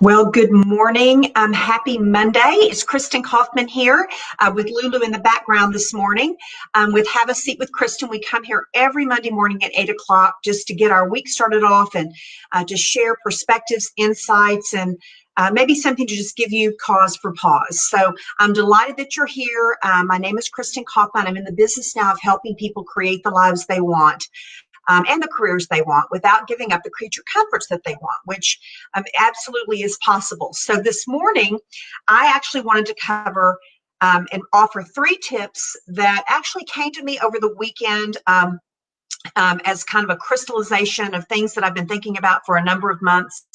Well, good morning. Happy Monday. It's Kristin Kaufman here with Lulu in the background this morning with Have a Seat with Kristin. We come here every Monday morning at 8 o'clock just to get our week started off and to share perspectives, insights, and maybe something to just give you cause for pause. So I'm delighted that you're here. My name is Kristin Kaufman. I'm in the business now of helping people create the lives they want. And the careers they want without giving up the creature comforts that they want, which absolutely is possible. So this morning, I actually wanted to cover and offer 3 tips that actually came to me over the weekend as kind of a crystallization of things that I've been thinking about for a number of months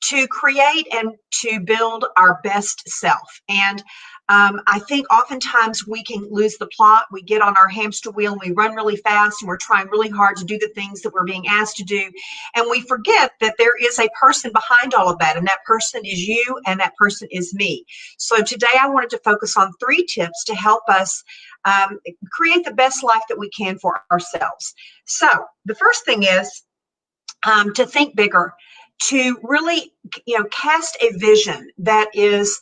to create and to build our best self. And I think oftentimes we can lose the plot. We get on our hamster wheel and we run really fast and we're trying really hard to do the things that we're being asked to do. And we forget that there is a person behind all of that, and that person is you and that person is me. So today I wanted to focus on 3 tips to help us create the best life that we can for ourselves. So the first thing is to think bigger, to really, cast a vision that is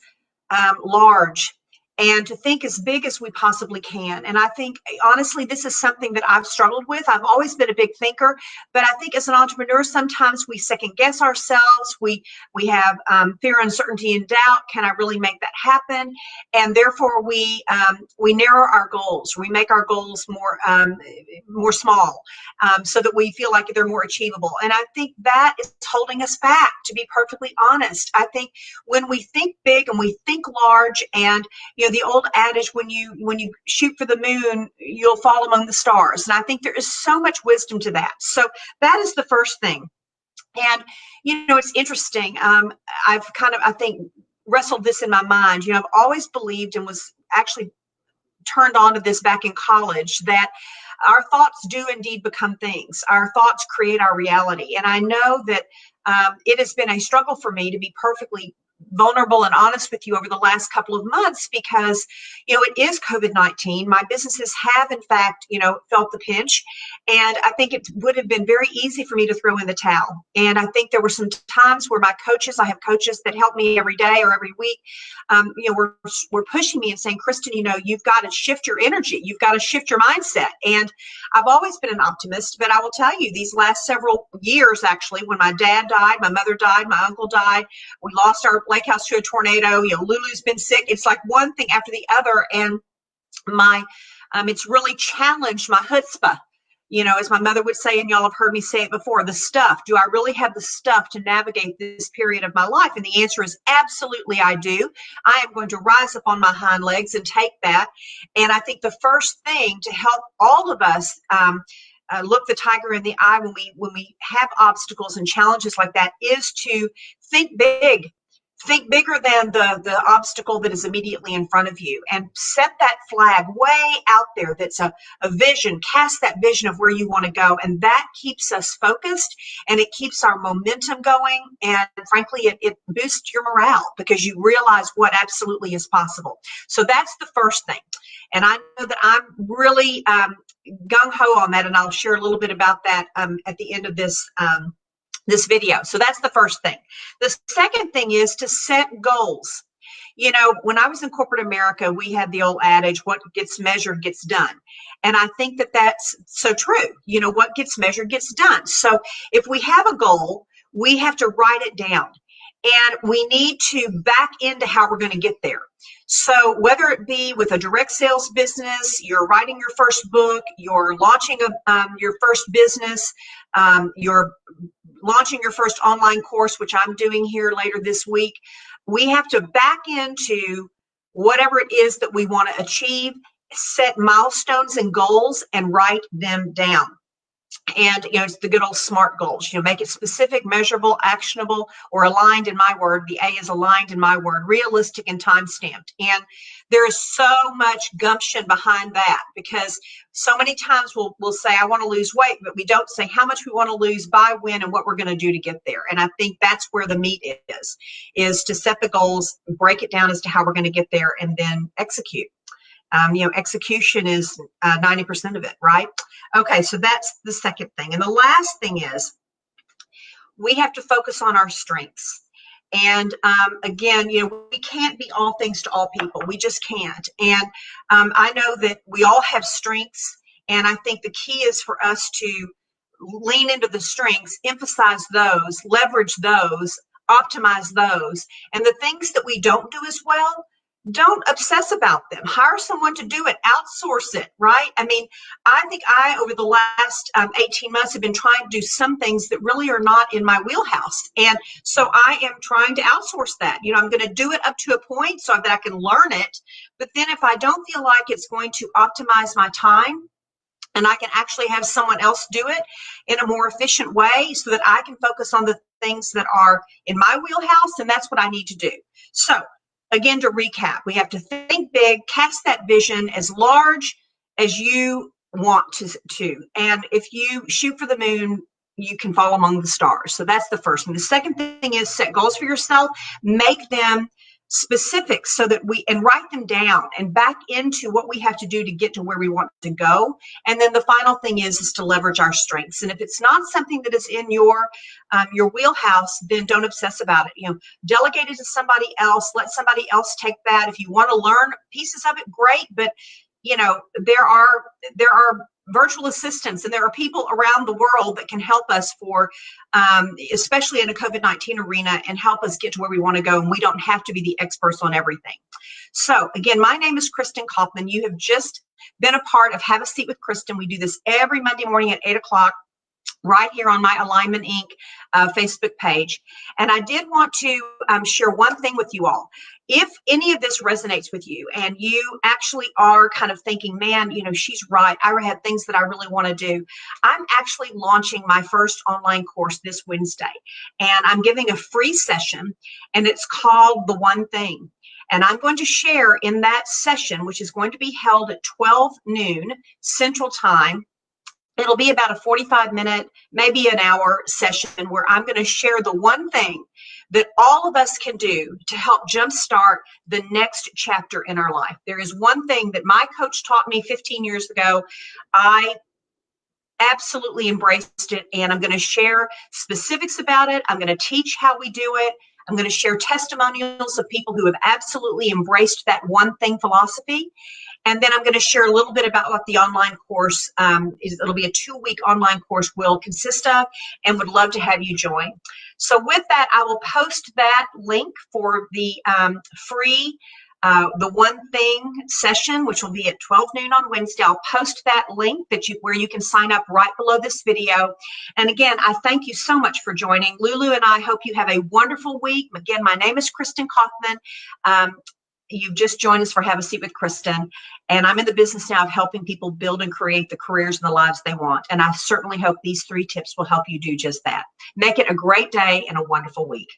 large, and to think as big as we possibly can. And I think, honestly, this is something that I've struggled with. I've always been a big thinker, but I think as an entrepreneur, sometimes we second guess ourselves. We have fear, uncertainty, and doubt. Can I really make that happen? And therefore, we narrow our goals. We make our goals more small, so that we feel like they're more achievable. And I think that is holding us back, to be perfectly honest. I think when we think big and we think large, and the old adage, when you shoot for the moon, you'll fall among the stars. And I think there is so much wisdom to that. So that is the first thing. And, it's interesting. I've kind of, I think, wrestled this in my mind. I've always believed, and was actually turned on to this back in college, that our thoughts do indeed become things. Our thoughts create our reality. And I know that it has been a struggle for me to be perfectly vulnerable and honest with you over the last couple of months, because it is COVID-19. My businesses have in fact felt the pinch, and I think it would have been very easy for me to throw in the towel. And I think there were some times where I have coaches that help me every day or every week, were pushing me and saying, Kristin, you've got to shift your energy, you've got to shift your mindset. And I've always been an optimist, but I will tell you, these last several years, actually, when my dad died, my mother died, my uncle died, we lost our lake house to a tornado, Lulu's been sick. It's like one thing after the other. And it's really challenged my chutzpah, as my mother would say, and y'all have heard me say it before, the stuff. Do I really have the stuff to navigate this period of my life? And the answer is absolutely I do. I am going to rise up on my hind legs and take that. And I think the first thing to help all of us look the tiger in the eye when we have obstacles and challenges like that is to think big. Think bigger than the obstacle that is immediately in front of you, and set that flag way out there. That's a vision. Cast that vision of where you want to go. And that keeps us focused, and it keeps our momentum going. And frankly, it boosts your morale, because you realize what absolutely is possible. So that's the first thing. And I know that I'm really gung-ho on that, and I'll share a little bit about that at the end of this video. So that's the first thing. The second thing is to set goals. When I was in corporate America, we had the old adage, what gets measured gets done. And I think that that's so true. What gets measured gets done. So if we have a goal, we have to write it down. And we need to back into how we're going to get there. So whether it be with a direct sales business, you're writing your first book, you're launching your first business, you're launching your first online course, which I'm doing here later this week, we have to back into whatever it is that we want to achieve, set milestones and goals, and write them down. And, it's the good old SMART goals. Make it specific, measurable, actionable, or aligned in my word. The A is aligned in my word, realistic and time-stamped. And there is so much gumption behind that, because so many times we'll say, I want to lose weight, but we don't say how much we want to lose, by when, and what we're going to do to get there. And I think that's where the meat is to set the goals, break it down as to how we're going to get there, and then execute. Execution is 90% of it, right? Okay, so that's the second thing. And the last thing is we have to focus on our strengths. And again, we can't be all things to all people. We just can't. And I know that we all have strengths. And I think the key is for us to lean into the strengths, emphasize those, leverage those, optimize those. And the things that we don't do as well, don't obsess about them. Hire someone to do it, outsource it, right? I mean, I think over the last 18 months, have been trying to do some things that really are not in my wheelhouse. And so I am trying to outsource that. I'm going to do it up to a point so that I can learn it. But then if I don't feel like it's going to optimize my time, and I can actually have someone else do it in a more efficient way so that I can focus on the things that are in my wheelhouse, and that's what I need to do. So again, to recap, we have to think big, cast that vision as large as you want to. And if you shoot for the moon, you can fall among the stars. So that's the first one. The second thing is set goals for yourself, make them specific so that and write them down and back into what we have to do to get to where we want to go. And then the final thing is to leverage our strengths. And if it's not something that is in your wheelhouse, then don't obsess about it. Delegate it to somebody else. Let somebody else take that. If you want to learn pieces of it, great. But there are virtual assistants, and there are people around the world that can help us especially in a COVID-19 arena, and help us get to where we want to go. And we don't have to be the experts on everything. So again, my name is Kristin Kaufman. You have just been a part of Have a Seat with Kristin. We do this every Monday morning at 8 o'clock. Right here on my Alignment Inc. Facebook page. And I did want to share one thing with you all. If any of this resonates with you and you actually are kind of thinking, man, she's right, I have things that I really want to do. I'm actually launching my first online course this Wednesday. And I'm giving a free session, and it's called The One Thing. And I'm going to share in that session, which is going to be held at 12 noon Central Time. It'll be about a 45-minute, maybe an hour session where I'm going to share the one thing that all of us can do to help jumpstart the next chapter in our life. There is one thing that my coach taught me 15 years ago. I absolutely embraced it, and I'm going to share specifics about it. I'm going to teach how we do it. I'm going to share testimonials of people who have absolutely embraced that one thing philosophy. And then I'm going to share a little bit about what the online course it'll be a 2-week online course will consist of, and would love to have you join. So with that, I will post that link for the free The One Thing session, which will be at 12 noon on Wednesday. I'll post that link where you can sign up right below this video. And again, I thank you so much for joining. Lulu and I hope you have a wonderful week. Again, my name is Kristin Kaufman. You've just joined us for Have a Seat with Kristin. And I'm in the business now of helping people build and create the careers and the lives they want. And I certainly hope these 3 tips will help you do just that. Make it a great day and a wonderful week.